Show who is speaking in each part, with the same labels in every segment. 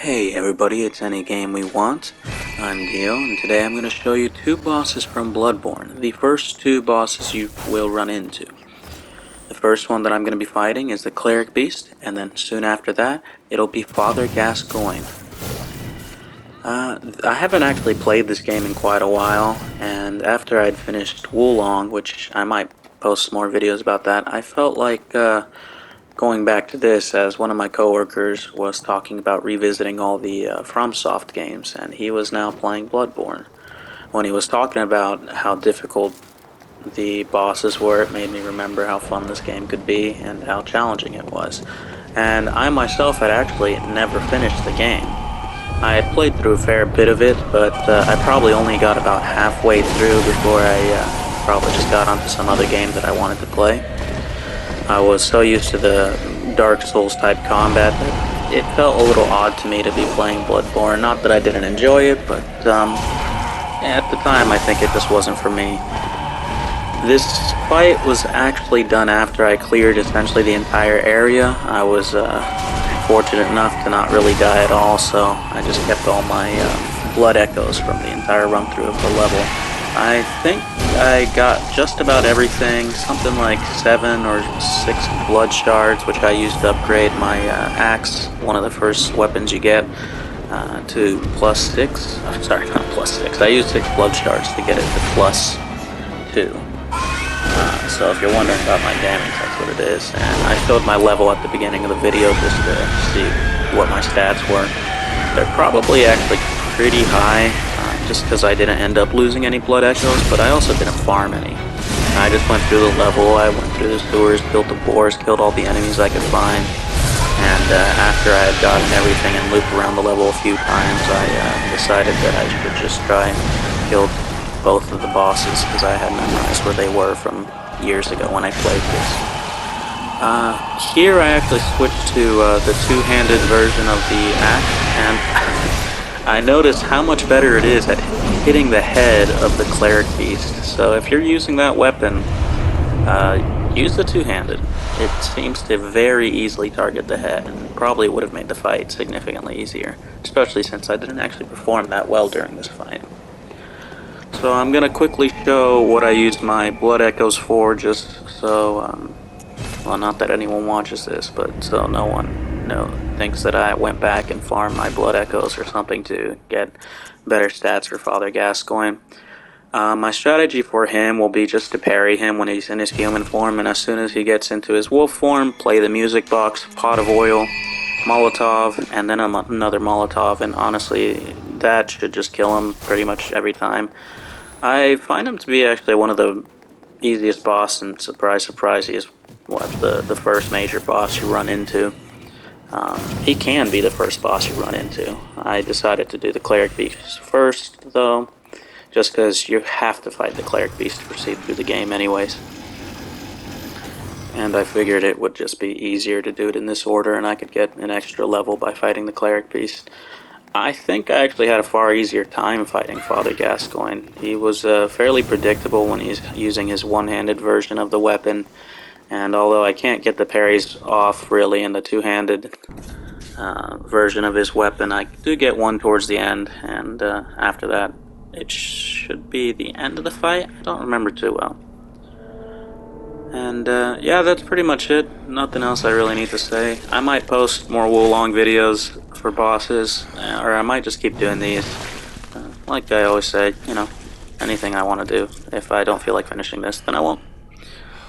Speaker 1: Hey everybody, it's Any Game We Want. I'm Deo, and today I'm going to show you two bosses from Bloodborne. The first two bosses you will run into. The first one that I'm going to be fighting is the Cleric Beast, and then soon after that, it'll be Father Gasgoine. I haven't actually played this game in quite a while, and after I'd finished Wulong, which I might post more videos about that, I felt like going back to this, as one of my coworkers was talking about revisiting all the FromSoft games, and he was now playing Bloodborne. When he was talking about how difficult the bosses were, it made me remember how fun this game could be and how challenging it was. And I myself had actually never finished the game. I had played through a fair bit of it, but I probably only got about halfway through before I probably just got onto some other game that I wanted to play. I was so used to the Dark Souls type combat that it felt a little odd to me to be playing Bloodborne. Not that I didn't enjoy it, but at the time I think it just wasn't for me. This fight was actually done after I cleared essentially the entire area. I was fortunate enough to not really die at all, so I just kept all my blood echoes from the entire run through of the level. I think I got just about everything, something like 7 or 6 blood shards, which I used to upgrade my axe, one of the first weapons you get, to +6. Sorry, not +6. I used 6 blood shards to get it to +2. So if you're wondering about my damage, that's what it is. And I showed my level at the beginning of the video just to see what my stats were. They're probably actually pretty high, just because I didn't end up losing any blood echoes, but I also didn't farm any. I just went through the level, I went through the sewers, killed the boars, killed all the enemies I could find, and after I had gotten everything and looped around the level a few times, I decided that I should just try and kill both of the bosses, because I had memorized where they were from years ago when I played this. Here I actually switched to the two-handed version of the axe, and I noticed how much better it is at hitting the head of the Cleric Beast. So if you're using that weapon, use the two-handed. It seems to very easily target the head, and probably would have made the fight significantly easier, especially since I didn't actually perform that well during this fight. So I'm going to quickly show what I used my blood echoes for, just so, well, not that anyone watches this, but so no one thinks that I went back and farmed my blood echoes or something to get better stats for Father Gascoine. My strategy for him will be just to parry him when he's in his human form, and as soon as he gets into his wolf form, play the music box, pot of oil, Molotov, and then another Molotov, and honestly, that should just kill him pretty much every time. I find him to be actually one of the easiest boss, and surprise, surprise, he is the first major boss you run into. He can be the first boss you run into. I decided to do the Cleric Beast first, though, just because you have to fight the Cleric Beast to proceed through the game anyways. And I figured it would just be easier to do it in this order, and I could get an extra level by fighting the Cleric Beast. I think I actually had a far easier time fighting Father Gascoine. He was fairly predictable when he's using his one-handed version of the weapon, and although I can't get the parries off really in the two-handed version of his weapon, I do get one towards the end, and after that it should be the end of the fight. I don't remember too well. And yeah, that's pretty much it. Nothing else I really need to say. I might post more Wulong videos for bosses, or I might just keep doing these. Like I always say, you know, anything I want to do. If I don't feel like finishing this, then I won't.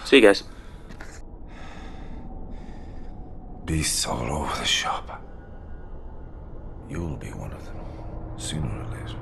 Speaker 1: See you guys.
Speaker 2: Beasts all over the shop. You'll be one of them, sooner or later.